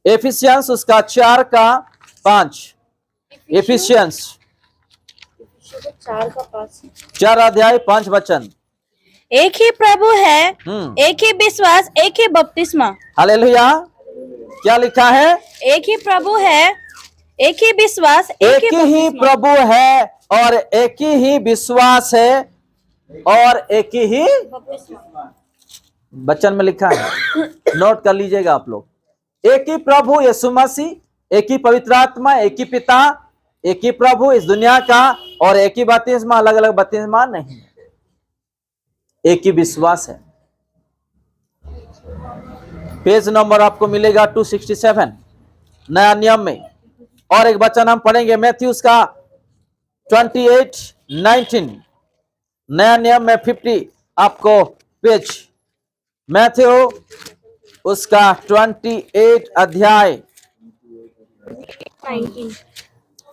Efficiency उसका 4:5। Efficiency 4:5 एक ही प्रभु है, एक ही विश्वास, एक ही बपतिस्मा। हालेलुया। क्या लिखा है? एक ही प्रभु है, एक ही विश्वास, एक ही प्रभु है और एक ही विश्वास है और एक ही वचन में लिखा है। नोट कर लीजिएगा आप लोग। एक ही प्रभु यीशु मसीह, एक ही पवित्र आत्मा, एक ही पिता, एक ही प्रभु इस दुनिया का, और एक ही बपतिस्मा, अलग अलग बपतिस्मा नहीं है, एक ही विश्वास है। पेज नंबर आपको मिलेगा 267 नया नियम में। और एक वचन हम पढ़ेंगे मैथ्यूस का 28:19। नया नियम में 50 आपको पेज, मैथ्यू उसका 28 अध्याय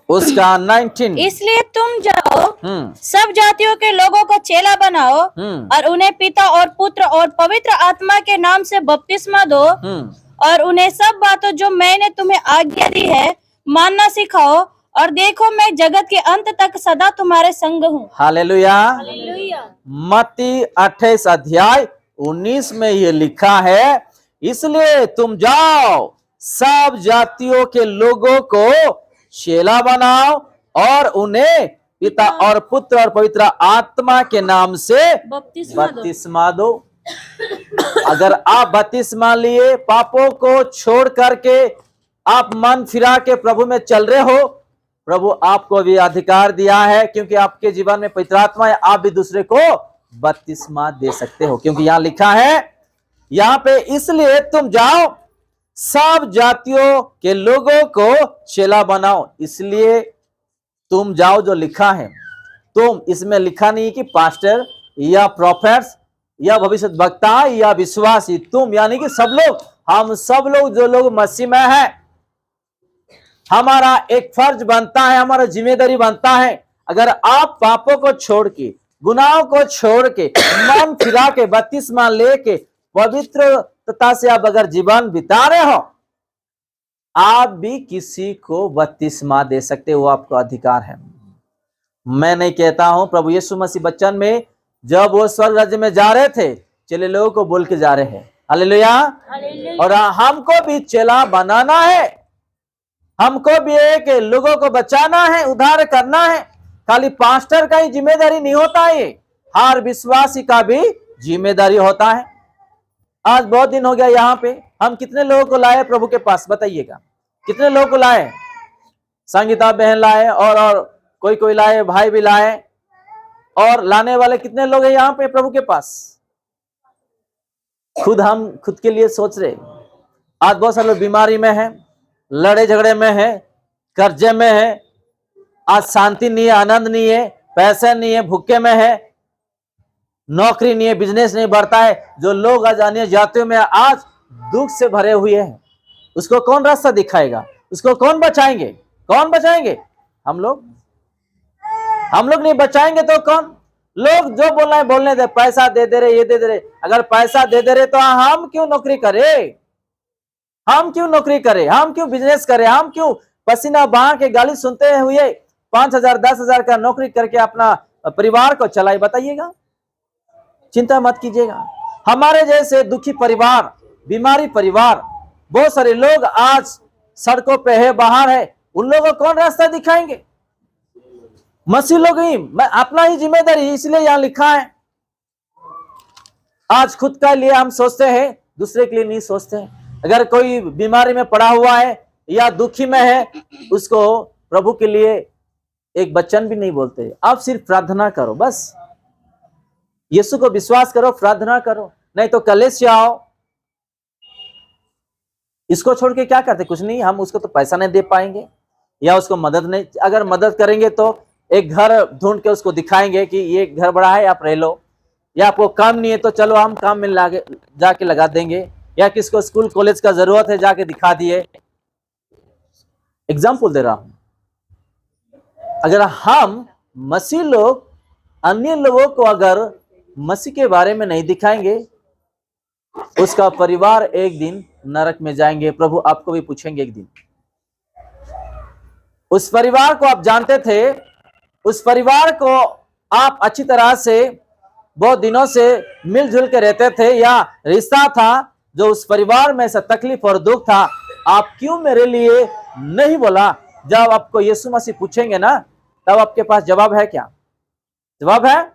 उसका 19। इसलिए तुम जाओ, सब जातियों के लोगों को चेला बनाओ और उन्हें पिता और पुत्र और पवित्र आत्मा के नाम से बपतिस्मा दो और उन्हें सब बातों जो मैंने तुम्हें आज्ञा दी है मानना सिखाओ, और देखो मैं जगत के अंत तक सदा तुम्हारे संग हूँ। हालेलुया। मत्ती 28 अध्याय 19 में ये लिखा है, इसलिए तुम जाओ सब जातियों के लोगों को चेला बनाओ और उन्हें पिता और पुत्र और पवित्र आत्मा के नाम से बपतिस्मा दो। अगर आप बपतिस्मा लिए, पापों को छोड़ करके आप मन फिरा के प्रभु में चल रहे हो, प्रभु आपको भी अधिकार दिया है, क्योंकि आपके जीवन में पवित्र आत्मा है, आप भी दूसरे को बपतिस्मा दे सकते हो। क्योंकि यहां लिखा है, यहां पे इसलिए तुम जाओ सब जातियों के लोगों को चेला बनाओ। इसलिए तुम जाओ जो लिखा है, तुम इसमें लिखा नहीं कि पास्टर या प्रॉफेट्स या भविष्य वक्ता या विश्वासी, तुम यानी कि सब लोग, हम सब लोग जो लोग मसीह में हैं, हमारा एक फर्ज बनता है, हमारा जिम्मेदारी बनता है। अगर आप पापों को छोड़ के, गुनाहों को छोड़ के, मन फिरा के, बपतिस्मा लेके पवित्रता से आप अगर जीवन बिता रहे हो, आप भी किसी को बपतिस्मा दे सकते हो, वो आपको अधिकार है। मैं नहीं कहता हूं, प्रभु यीशु मसीह बच्चन में जब वो स्वर्ग राज्य में जा रहे थे, चेले लोगों को बोल के जा रहे हैं। हालेलुया। और हमको भी चेला बनाना है, हमको भी एक लोगों को बचाना है, उद्धार करना है। खाली पास्टर का ही जिम्मेदारी नहीं होता है, हर विश्वासी का भी जिम्मेदारी होता है। आज बहुत दिन हो गया, यहाँ पे हम कितने लोगों को लाए प्रभु के पास, बताइएगा कितने लोगों को लाए? संगीता बहन लाए और कोई लाए, भाई भी लाए, और लाने वाले कितने लोग हैं यहाँ पे प्रभु के पास? हम खुद के लिए सोच रहे। आज बहुत सारे लोग बीमारी में हैं, लड़े झगड़े में हैं, कर्जे में हैं, आज शांति नहीं है, आनंद नहीं है, पैसे नहीं है, भूखे में है, नौकरी नहीं है, बिजनेस नहीं बढ़ता है। जो लोग आज अन्य जातियों में आज दुख से भरे हुए हैं, उसको कौन रास्ता दिखाएगा? उसको कौन बचाएंगे? कौन बचाएंगे? हम लोग नहीं बचाएंगे तो कौन? लोग जो बोलना है बोलने दे, पैसा दे दे रहे, ये दे दे रहे। अगर पैसा दे दे रहे तो हम क्यों नौकरी करें? हम क्यों नौकरी करें? हम क्यों बिजनेस करें? हम क्यों पसीना बहा के गाली सुनते हुए 5,000 10,000 का नौकरी करके अपना परिवार को चलाए? बताइएगा। चिंता मत कीजिएगा। हमारे जैसे दुखी परिवार, बीमारी परिवार, बहुत सारे लोग आज सड़कों पे है, बाहर है, उन लोगों को कौन रास्ता दिखाएंगे? मसीह लोग ही, अपना ही जिम्मेदारी। इसलिए यहां लिखा है, आज खुद का लिए हम सोचते हैं, दूसरे के लिए नहीं सोचते हैं। अगर कोई बीमारी में पड़ा हुआ है या दुखी में है, उसको प्रभु के लिए एक वचन भी नहीं बोलते। आप सिर्फ प्रार्थना करो, बस यीशु को विश्वास करो, प्रार्थना करो, नहीं तो कलेश से आओ। इसको छोड़ के क्या करते? कुछ नहीं। हम उसको तो पैसा नहीं दे पाएंगे या उसको मदद नहीं, अगर मदद करेंगे तो एक घर ढूंढ के उसको दिखाएंगे कि ये घर बड़ा है, आप रह लो, या आपको काम नहीं है तो चलो हम काम में जाके लगा देंगे, या किसको स्कूल कॉलेज का जरूरत है जाके दिखा दिए। एग्जाम्पल दे रहा हूं। अगर हम मसीह लोग अन्य लोगों को अगर मसीह के बारे में नहीं दिखाएंगे, उसका परिवार एक दिन नरक में जाएंगे। प्रभु आपको भी पूछेंगे एक दिन। उस परिवार को आप जानते थे, उस परिवार को आप अच्छी तरह से बहुत दिनों से मिलजुल के रहते थे, या रिश्ता था जो उस परिवार में से तकलीफ और दुख था, आप क्यों मेरे लिए नहीं बोला? जब आपको यीशु मसीह पूछेंगे ना, तब आपके पास जवाब है क्या? जवाब है?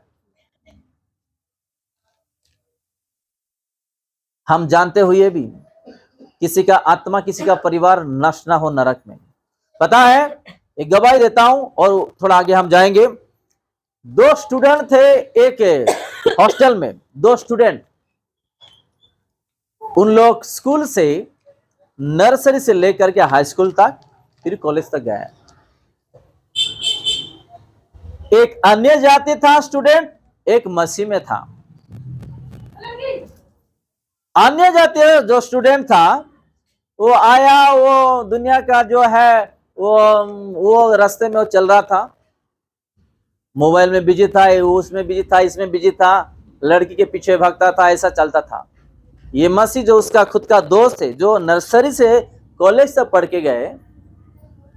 हम जानते हुए भी किसी का आत्मा, किसी का परिवार नष्ट ना हो नरक में। पता है, एक गवाही देता हूं और थोड़ा आगे हम जाएंगे। 2 स्टूडेंट थे एक हॉस्टल में, 2 स्टूडेंट। उन लोग स्कूल से, नर्सरी से लेकर के हाई स्कूल तक, फिर कॉलेज तक गए। एक अन्य जाति था स्टूडेंट, एक मसीह में था। अन्य जाति जो स्टूडेंट था वो आया, वो दुनिया का जो है वो रास्ते में वो चल रहा था, मोबाइल में बिजी था, उसमें बिजी था, इसमें बिजी था, लड़की के पीछे भागता था, ऐसा चलता था। ये मसीह जो उसका खुद का दोस्त है, जो नर्सरी से कॉलेज तक पढ़ के गए,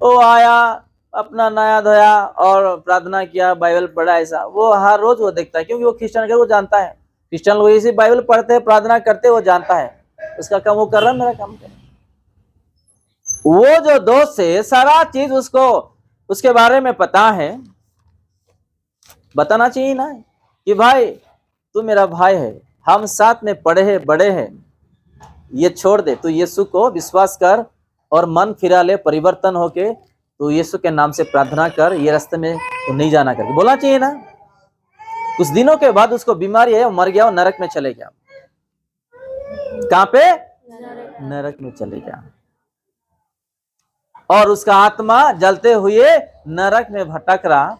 वो आया, अपना नया धोया और प्रार्थना किया, बाइबल पढ़ा। ऐसा वो हर रोज वो देखता है, क्योंकि वो क्रिश्चियन है, वो जानता है क्रिश्चियन लोग इसी बाइबल पढ़ते हैं, प्रार्थना करते हैं, वो जानता है उसका काम वो कर रहा है, मेरा काम कर। वो जो दोस्त है, सारा चीज उसको उसके बारे में पता है। बताना चाहिए ना कि भाई तू मेरा भाई है, हम साथ में पढ़े हैं, बड़े हैं, ये छोड़ दे, तू यीशु को विश्वास कर और मन फिरा ले, परिवर्तन होके तू यीशु के नाम से प्रार्थना कर, ये रास्ते में तू नहीं जाना करके बोलना चाहिए ना। कुछ दिनों के बाद उसको बीमारी है, वो मर गया, वो नरक में चले गया। कहां पे? नरक में चले गया। और उसका आत्मा जलते हुए नरक में भटक रहा।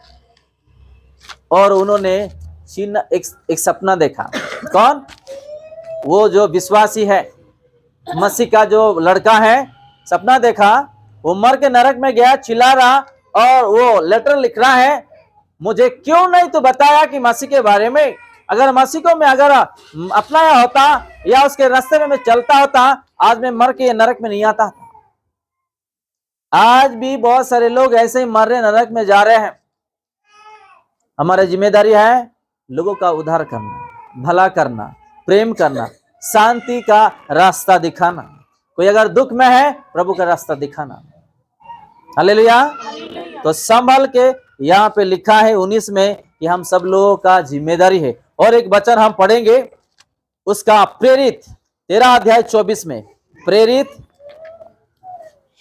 और उन्होंने एक सपना देखा। कौन? वो जो विश्वासी है, मसीह का जो लड़का है, सपना देखा, वो मर के नरक में गया, चिल्ला रहा और वो लेटर लिख रहा है, मुझे क्यों नहीं तो बताया कि मसीह के बारे में, अगर मसीह को मैं अगर अपनाया होता या उसके रास्ते में मैं चलता होता, आज मैं मर के ये नरक में नहीं आता। आज भी बहुत सारे लोग ऐसे ही मर रहे, नरक में जा रहे हैं। हमारी जिम्मेदारी है लोगों का उद्धार करना, भला करना, प्रेम करना, शांति का रास्ता दिखाना। कोई अगर दुख में है, प्रभु का रास्ता दिखाना। हालेलुया। तो संभल के यहाँ पे लिखा है 19 में कि हम सब लोगों का जिम्मेदारी है। और एक वचन हम पढ़ेंगे उसका, प्रेरित 13 अध्याय 24 में। प्रेरित,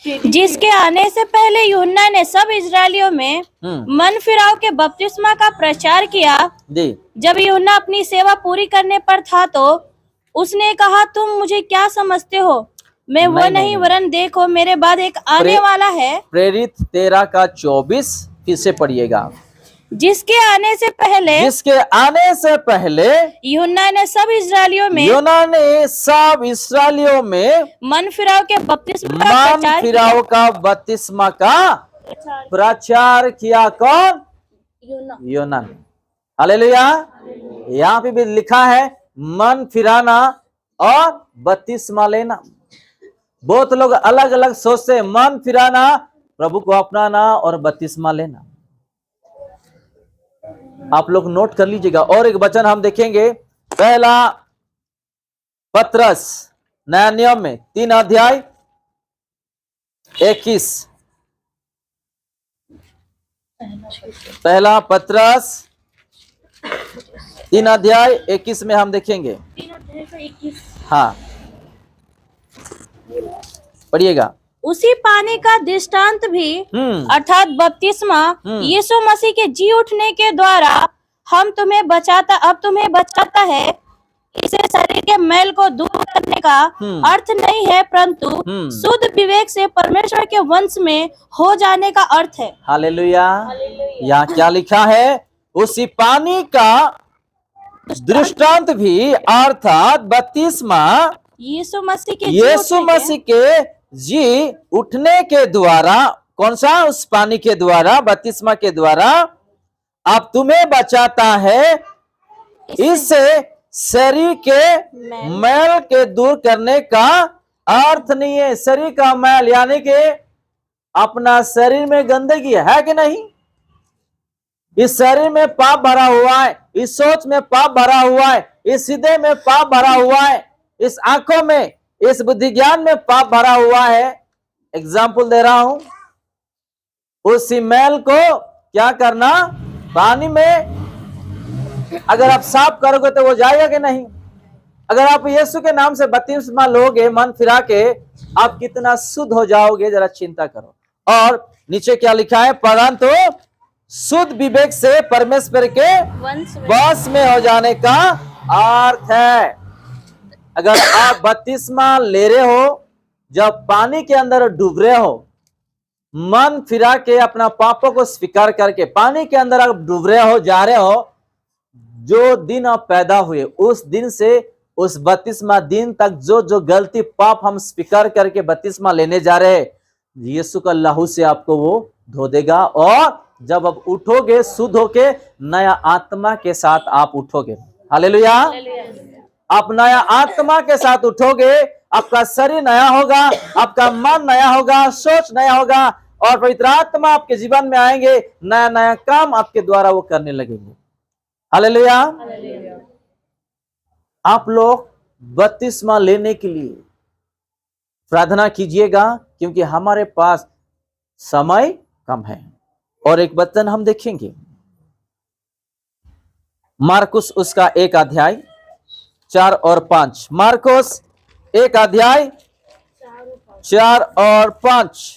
जिसके आने से पहले यूहन्ना ने सब इजरायलियों में मन फिराव के बपतिस्मा का प्रचार किया। जी। जब यूहन्ना अपनी सेवा पूरी करने पर था तो उसने कहा, तुम मुझे क्या समझते हो? मैं वो नहीं, वरन देखो मेरे बाद एक आने वाला है। प्रेरित 13 का 24 फिर से पढ़िएगा। जिसके आने से पहले यूहन्ना ने सब इजरायलियों में मन फिराव के बपतिस्मा का प्रचार किया। कौन? यूहन्ना ने। हालेलुया। यहाँ पे भी लिखा है मन फिराना और बपतिस्मा लेना। बहुत लोग अलग अलग सोचते हैं, मन फिराना, प्रभु को अपनाना और बपतिस्मा लेना। आप लोग नोट कर लीजिएगा। और एक वचन हम देखेंगे, पहला पत्रस नया नियम में 3 अध्याय 21। पहला पत्रस 3 अध्याय 21 में हम देखेंगे। हाँ, पढ़िएगा। उसी पानी का दृष्टांत भी अर्थात बपतिस्मा यीशु मसीह के जी उठने के द्वारा अब तुम्हें बचाता है। इसे शरीर के मैल को दूर करने का अर्थ नहीं है, परंतु शुद्ध विवेक से परमेश्वर के वंश में हो जाने का अर्थ है। हालेलुया। यहाँ क्या लिखा है? उसी पानी का दृष्टांत भी अर्थात बपतिस्मा यीशु मसीह के जी उठने के द्वारा, कौन सा? उस पानी के द्वारा, बपतिस्मा के द्वारा अब तुम्हें बचाता है। इससे शरीर के मैल के दूर करने का अर्थ नहीं है शरीर का मैल, यानी कि अपना शरीर में गंदगी है कि नहीं। इस शरीर में पाप भरा हुआ है, इस सोच में पाप भरा हुआ है, इस हृदय में पाप भरा हुआ है, इस आंखों में, इस बुद्धि ज्ञान में पाप भरा हुआ है। एग्जाम्पल दे रहा हूं, उसी मैल को क्या करना, पानी में अगर आप साफ करोगे तो वो जाएगा कि नहीं। अगर आप यीशु के नाम से बपतिस्मा लोगे मन फिरा के, आप कितना शुद्ध हो जाओगे, जरा चिंता करो। और नीचे क्या लिखा है, परंतु शुद्ध विवेक से परमेश्वर के वश में हो जाने का अर्थ है। अगर आप बपतिस्मा ले रहे हो, जब पानी के अंदर डूब रहे हो, मन फिरा के अपना पापों को स्वीकार करके पानी के अंदर आप डूब रहे हो, जा रहे हो, जो दिन आप पैदा हुए उस दिन से उस बपतिस्मा दिन तक जो जो गलती पाप हम स्वीकार करके बपतिस्मा लेने जा रहे हैं, यीशु का लहू से आपको वो धो देगा। और जब आप उठोगे शुद्ध होके, नया आत्मा के साथ आप उठोगे। हालेलुया। आप नया आत्मा के साथ उठोगे, आपका शरीर नया होगा, आपका मन नया होगा, सोच नया होगा, और पवित्र आत्मा आपके जीवन में आएंगे, नया नया काम आपके द्वारा वो करने लगेंगे। हालेलुया। आप लोग बपतिस्मा लेने के लिए प्रार्थना कीजिएगा, क्योंकि हमारे पास समय कम है। और एक वचन हम देखेंगे, मार्कुस उसका 1 अध्याय 4 और 5। मार्कुस 1 अध्याय 4 और 5।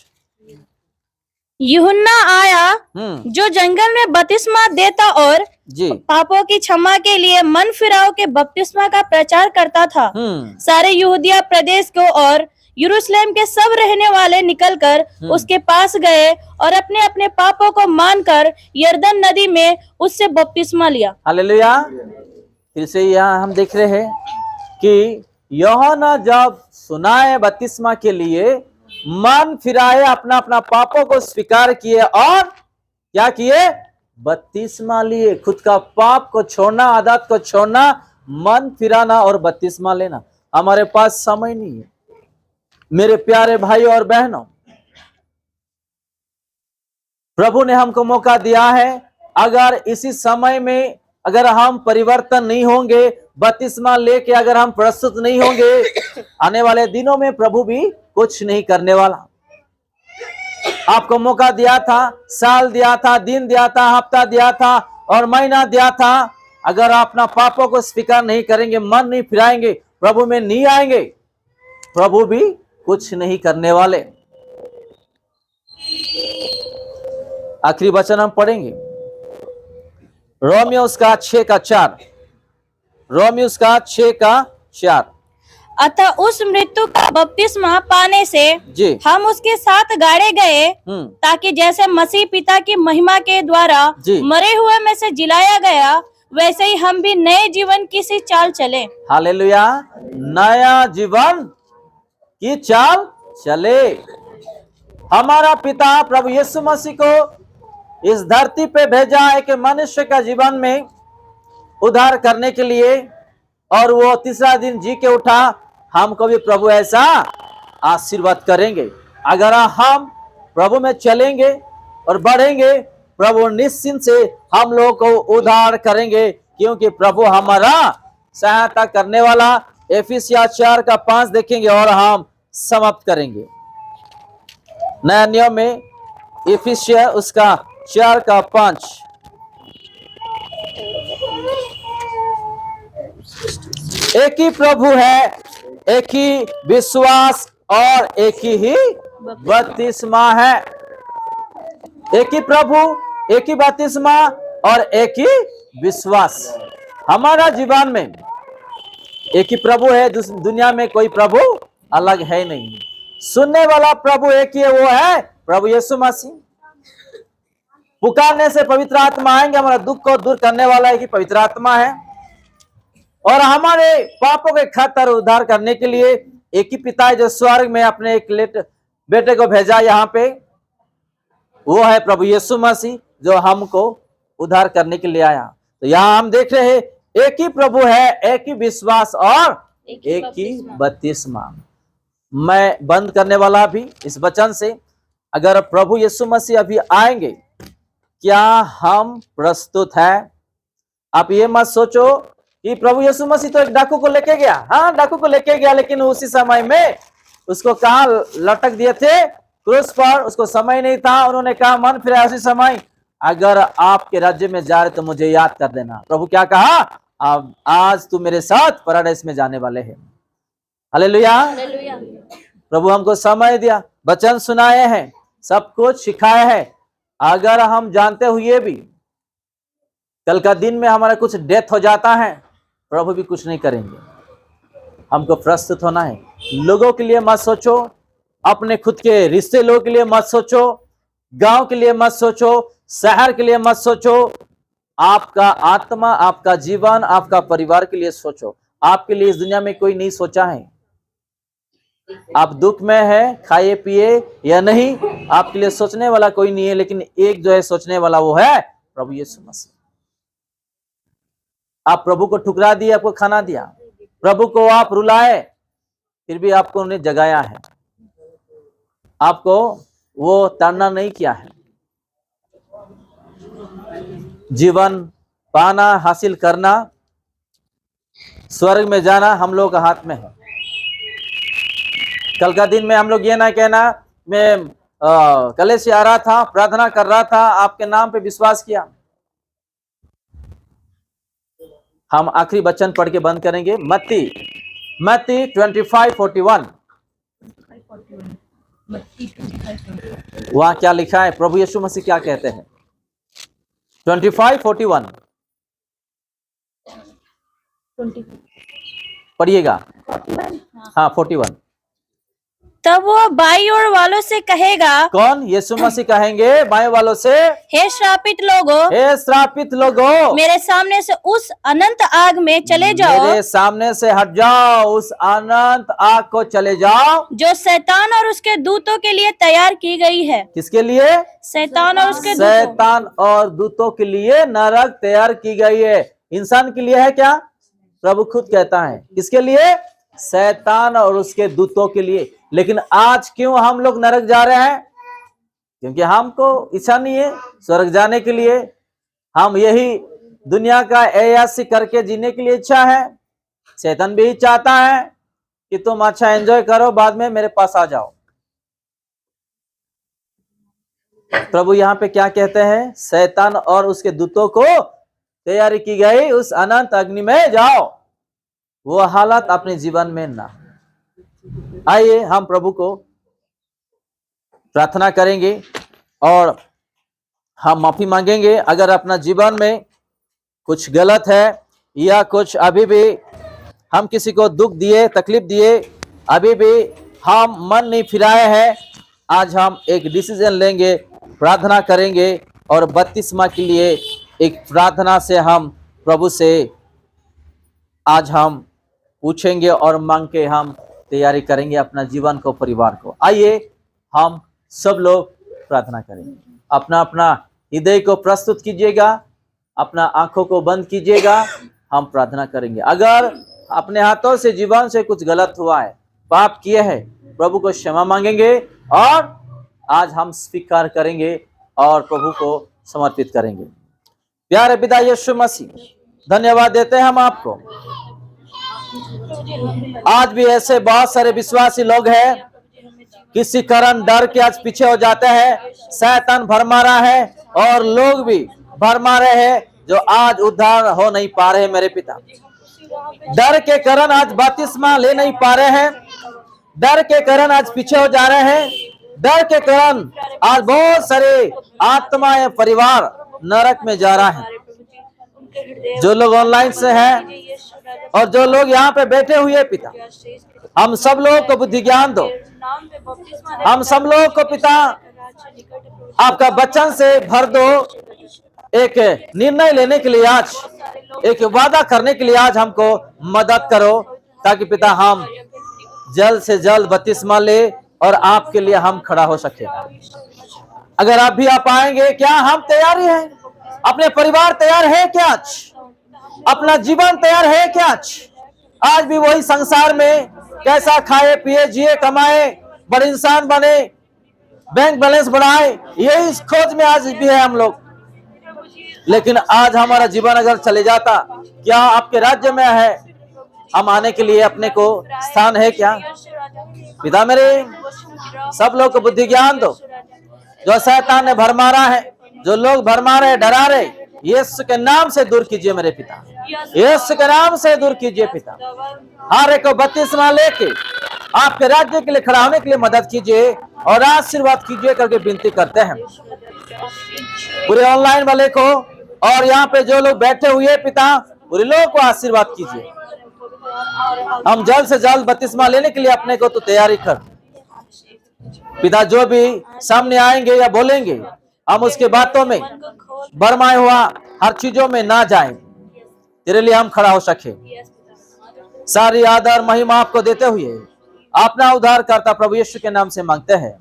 यूहन्ना आया जो जंगल में बपतिस्मा देता और जी पापों की क्षमा के लिए मन फिराव के बपतिस्मा का प्रचार करता था। सारे यहूदिया प्रदेश को और यरूशलेम के सब रहने वाले निकलकर उसके पास गए और अपने अपने पापों को मानकर यरदन नदी में उससे बपतिस्मा लिया। हालेलुया। फिर से यहाँ हम देख रहे हैं कि यूहन्ना जब सुनाए बपतिस्मा के लिए, मन फिराए, अपना अपना पापों को स्वीकार किए और क्या किए, बपतिस्मा लिए। खुद का पाप को छोड़ना, आदत को छोड़ना, मन फिराना और बपतिस्मा लेना। हमारे पास समय नहीं है मेरे प्यारे भाइयों और बहनों। प्रभु ने हमको मौका दिया है, अगर इसी समय में अगर हम परिवर्तन नहीं होंगे, बपतिस्मा लेके अगर हम प्रस्तुत नहीं होंगे, आने वाले दिनों में प्रभु भी कुछ नहीं करने वाला। आपको मौका दिया था, साल दिया था, दिन दिया था, हफ्ता दिया था और महीना दिया था। अगर आप अपना पापों को स्वीकार नहीं करेंगे, मन नहीं फिराएंगे, प्रभु में नहीं आएंगे, प्रभु भी कुछ नहीं करने वाले। आखिरी वचन हम पढ़ेंगे, रोमियो उसका 6 का 4। रोमियो उसका 6 का 4। अतः उस मृत्यु का बपतिस्मा पाने से जी हम उसके साथ गाड़े गए, ताकि जैसे मसीह पिता की महिमा के द्वारा मरे हुए में से जिलाया गया, वैसे ही हम भी नए जीवन की सी चाल चले। हालेलुया। नया जीवन की चाल चले। हमारा पिता प्रभु यीशु मसीह को इस धरती पे भेजा है कि मनुष्य का जीवन में उद्धार करने के लिए, और वो तीसरा दिन जी के उठा। हमको भी प्रभु ऐसा आशीर्वाद करेंगे। अगर हम प्रभु में चलेंगे और बढ़ेंगे, प्रभु निश्चिंत से हम लोग को उद्धार करेंगे, क्योंकि प्रभु हमारा सहायता करने वाला। एफिसिया 4 का 5 देखेंगे और हम समाप्त करेंगे। नया नियम में एफिसिया उसका 4 का 5। एक ही प्रभु है, एक ही विश्वास और एक ही बपतिस्मा है। एक ही प्रभु, एक ही बपतिस्मा और एक ही विश्वास। हमारा जीवन में एक ही प्रभु है, दुनिया में कोई प्रभु अलग है नहीं। सुनने वाला प्रभु एक ही है, वो है प्रभु यीशु मसीह। पुकारने से पवित्र आत्मा आएंगे, हमारा दुख को दूर करने वाला एक ही पवित्र आत्मा है। और हमारे पापों के खातिर उद्धार करने के लिए एक ही पिता है, जो स्वर्ग में अपने एक बेटे को भेजा यहाँ पे, वो है प्रभु यीशु मसीह, जो हमको उद्धार करने के लिए आया। तो यहाँ हम देख रहे हैं, एक ही प्रभु है, एक ही विश्वास और एक ही बपतिस्मा। मैं बंद करने वाला भी इस वचन से, अगर प्रभु यीशु मसीह अभी आएंगे, क्या हम प्रस्तुत हैं? आप ये मत सोचो कि प्रभु यीशु मसीह तो एक डाकू को लेके गया, हाँ डाकू को लेके गया, लेकिन उसी समय में उसको कहाँ लटक दिए थे? क्रूस पर। उसको समय नहीं था, उन्होंने कहा मन फिरा उसी समय, अगर आपके राज्य में जा रहे तो मुझे याद कर देना। प्रभु क्या कहा? अब आज तू मेरे साथ पैराडाइस में जाने वाले हैं। हालेलुया। प्रभु हमको समय दिया, वचन सुनाए हैं, सब कुछ सिखाया है। अगर हम जानते हुए भी कल का दिन में हमारा कुछ डेथ हो जाता है, प्रभु भी कुछ नहीं करेंगे। हमको प्रस्तुत होना है। लोगों के लिए मत सोचो, अपने खुद के रिश्ते लोगों के लिए मत सोचो, गांव के लिए मत सोचो, शहर के लिए मत सोचो, आपका आत्मा, आपका जीवन, आपका परिवार के लिए सोचो। आपके लिए इस दुनिया में कोई नहीं सोचा है। आप दुख में है, खाए पिए या नहीं, आपके लिए सोचने वाला कोई नहीं है, लेकिन एक जो है सोचने वाला, वो है प्रभु यीशु मसीह। आप प्रभु को ठुकरा दिए, आपको खाना दिया, प्रभु को आप रुलाए, फिर भी आपको उन्हें जगाया है, आपको वो ताड़ना नहीं किया है। जीवन पाना, हासिल करना, स्वर्ग में जाना हम लोग का हाथ में है। कल का दिन में हम लोग ये ना कहना मैं कले से आ रहा था, प्रार्थना कर रहा था, आपके नाम पे विश्वास किया। हम आखिरी वचन पढ़ के बंद करेंगे। मत्ती 25:41। वहां क्या लिखा है? प्रभु यीशु मसीह क्या कहते हैं? 25:41 पढ़िएगा। हाँ 41। तब वो बाई ओर वालों से कहेगा, कौन? यीशु मसीह कहेंगे बाएं वालों से, हे श्रापित लोगों, हे श्रापित लोगों, मेरे सामने से उस अनंत आग में चले जाओ, मेरे सामने से हट जाओ, उस अनंत आग को चले जाओ, जो शैतान और उसके दूतों के लिए तैयार की गई है। किसके लिए? शैतान और उसके दूतों। शैतान और दूतों के लिए नरक तैयार की गई है। इंसान के लिए है क्या? प्रभु खुद कहता है। किसके लिए? शैतान और उसके दूतों के लिए। लेकिन आज क्यों हम लोग नरक जा रहे हैं? क्योंकि हमको इच्छा नहीं है स्वर्ग जाने के लिए। हम यही दुनिया का ऐयासी करके जीने के लिए इच्छा है। शैतान भी चाहता है कि तुम अच्छा एंजॉय करो, बाद में मेरे पास आ जाओ। प्रभु यहाँ पे क्या कहते हैं? शैतान और उसके दूतों को तैयारी की गई, उस अनंत अग्नि में जाओ। वो हालत अपने जीवन में ना। आइए हम प्रभु को प्रार्थना करेंगे और हम माफी मांगेंगे। अगर अपना जीवन में कुछ गलत है या कुछ अभी भी हम किसी को दुख दिए, तकलीफ दिए, अभी भी हम मन नहीं फिराए हैं, आज हम एक डिसीजन लेंगे, प्रार्थना करेंगे और बपतिस्मा के लिए एक प्रार्थना से हम प्रभु से आज हम पूछेंगे और मांग के हम तैयारी करेंगे अपना जीवन को, परिवार को। आइए हम सब लोग प्रार्थना करेंगे। अपना अपना हृदय को प्रस्तुत कीजिएगा, अपना आंखों को बंद कीजिएगा, हम प्रार्थना करेंगे। अगर अपने हाथों से जीवन से कुछ गलत हुआ है, पाप किए हैं, प्रभु को क्षमा मांगेंगे और आज हम स्वीकार करेंगे और प्रभु को समर्पित करेंगे। प्यारे पिता यीशु मसीह, धन्यवाद देते हैं हम आपको। आज भी ऐसे बहुत सारे विश्वासी लोग हैं, किसी कारण डर के आज पीछे हो जाते हैं, शैतान भरमा रहा है और लोग भी भरमा रहे हैं जो आज उद्धार हो नहीं पा रहे। मेरे पिता, डर के कारण आज बपतिस्मा ले नहीं पा रहे हैं, डर के कारण आज पीछे हो जा रहे हैं, डर के कारण आज बहुत सारे आत्मा या परिवार नरक में जा रहा है। जो लोग ऑनलाइन से हैं और जो लोग यहाँ पे बैठे हुए, पिता हम सब लोगों को बुद्धि ज्ञान दो। हम सब लोगों को पिता आपका वचन से भर दो। एक निर्णय लेने के लिए आज, एक वादा करने के लिए आज हमको मदद करो, ताकि पिता हम जल्द से जल्द बपतिस्मा ले और आपके लिए हम खड़ा हो सके। अगर आप भी आप आएंगे, क्या हम तैयारी हैं? अपने परिवार तैयार है क्या? आज अपना जीवन तैयार है क्या? आज आज भी वही संसार में कैसा खाए पिए जिए कमाए बड़े इंसान बने बैंक बैलेंस बढ़ाए, यही इस खोज में आज भी है हम लोग। लेकिन आज हमारा जीवन अगर चले जाता, क्या आपके राज्य में है हम आने के लिए अपने को स्थान है क्या? पिता मेरे सब लोग को बुद्धि ज्ञान दो, जो शैतान ने भरमारा है, जो लोग भरमा रहे डरा रहे, यीशु के नाम से दूर कीजिए मेरे पिता, यीशु के नाम से दूर कीजिए पिता। हर एक को बपतिस्मा लेके आपके राज्य के लिए खड़ा होने के लिए मदद कीजिए और आशीर्वाद कीजिए करके विनती करते हैं। पूरे ऑनलाइन वाले को और यहाँ पे जो लोग बैठे हुए पिता, पूरे लोगों को आशीर्वाद कीजिए। हम जल्द से जल्द बपतिस्मा लेने के लिए अपने को तो तैयारी कर पिता। जो भी सामने आएंगे या बोलेंगे, हम उसके बातों में भरमाए हुआ हर चीजों में ना जाएं, तेरे लिए हम खड़ा हो सके। सारी आदर महिमा आपको देते हुए अपना उद्धारकर्ता प्रभु यीशु के नाम से मांगते हैं।